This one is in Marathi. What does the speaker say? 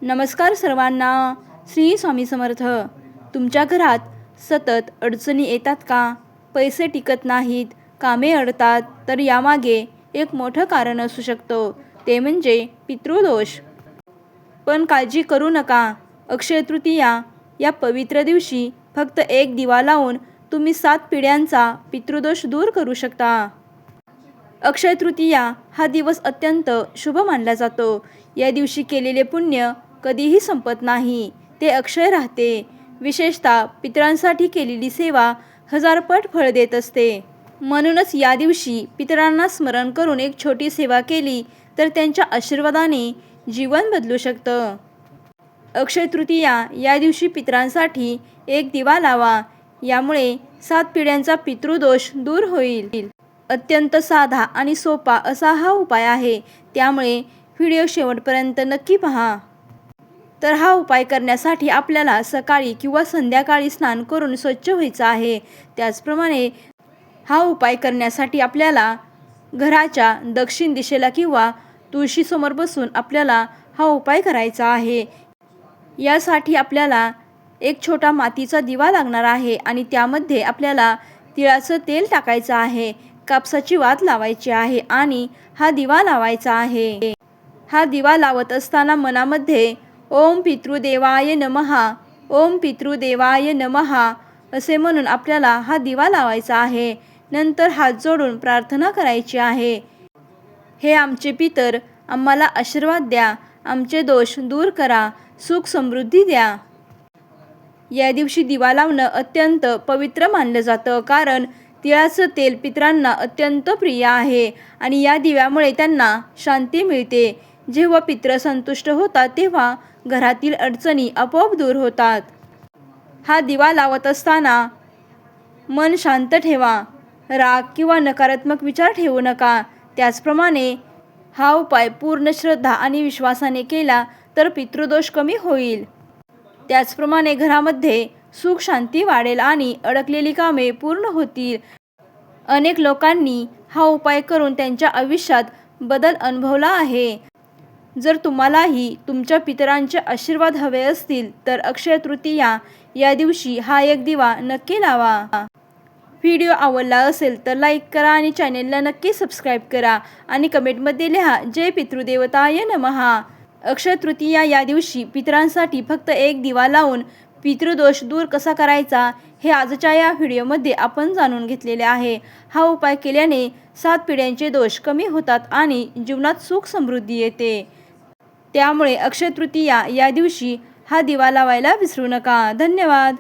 नमस्कार सर्वांना. श्री स्वामी समर्थ. तुमच्या घरात सतत अडचणी येतात का? पैसे टिकत नाहीत, कामे अडतात, तर यामागे एक मोठं कारण असू शकतो, ते म्हणजे पितृदोष. पण काळजी करू नका. अक्षय तृतीया या पवित्र दिवशी फक्त एक दिवा लावून तुम्ही 7 पिढ्यांचा पितृदोष दूर करू शकता. अक्षय तृतीया हा दिवस अत्यंत शुभ मानला जातो. या दिवशी केलेले पुण्य कधीही संपत नाही, ते अक्षय राहते. विशेषतः पितरांसाठी केलेली सेवा हजारपट फळ देत असते. म्हणूनच या दिवशी पितरांना स्मरण करून एक छोटी सेवा केली तर त्यांच्या आशीर्वादाने जीवन बदलू शकतं. अक्षय तृतीया या दिवशी पितरांसाठी एक दिवा लावा. यामुळे 7 पिढ्यांचा पितृदोष दूर होईल. अत्यंत साधा आणि सोपा असा हा उपाय आहे, त्यामुळे व्हिडिओ शेवटपर्यंत नक्की पहा. तर हा उपाय करण्यासाठी आपल्याला सकाळी किंवा संध्याकाळी स्नान करून स्वच्छ व्हायचं आहे. त्याचप्रमाणे हा उपाय करण्यासाठी आपल्याला घराच्या दक्षिण दिशेला किंवा तुळशीसमोर बसून आपल्याला हा उपाय करायचा आहे. यासाठी आपल्याला एक छोटा मातीचा दिवा लागणार आहे आणि त्यामध्ये आपल्याला तिळाचं तेल टाकायचं आहे, कापसाची वात लावायची आहे आणि हा दिवा लावायचा आहे. हा दिवा लावत असताना मनामध्ये ओम पितृदेवाय नमः, ओम पितृदेवाय नमः असे म्हणून आपल्याला हा दिवा लावायचा आहे. नंतर हात जोडून प्रार्थना करायची आहे. हे आमचे पितर, आम्हाला आशीर्वाद द्या, आमचे दोष दूर करा, सुख समृद्धी द्या. या दिवशी दिवा लावणं अत्यंत पवित्र मानलं जातं, कारण तिळाचं तेल पितरांना अत्यंत प्रिय आहे आणि या दिव्यामुळे त्यांना शांती मिळते. जेव्हा पित्र संतुष्ट होतात तेव्हा घरातील अडचणी आपोआप दूर होतात. हा दिवा लावत असताना मन शांत ठेवा, राग किंवा नकारात्मक विचार ठेवू नका. त्याचप्रमाणे हा उपाय पूर्ण श्रद्धा आणि विश्वासाने केला तर पितृदोष कमी होईल. त्याचप्रमाणे घरामध्ये सुख शांती वाढेल आणि अडकलेली कामे पूर्ण होतील. अनेक लोकांनी हा उपाय करून त्यांच्या आयुष्यात बदल अनुभवला आहे. जर तुम्हालाही तुमच्या पितरांचे आशीर्वाद हवे असतील तर अक्षय तृतीया या दिवशी हा एक दिवा नक्की लावा. व्हिडिओ आवडला असेल तर लाईक करा आणि चॅनेलला नक्की सबस्क्राईब करा आणि कमेंटमध्ये लिहा जय पितृदेवताय नमः. अक्षय तृतीया या दिवशी पितरांसाठी फक्त एक दिवा लावून पितृदोष दूर कसा करायचा हे आजच्या या व्हिडिओमध्ये आपण जाणून घेतलेले आहे. हा उपाय केल्याने 7 पिढ्यांचे दोष कमी होतात आणि जीवनात सुख समृद्धी येते. त्यामुळे अक्षय तृतीया या दिवशी हा दिवा लावायला विसरू नका. धन्यवाद.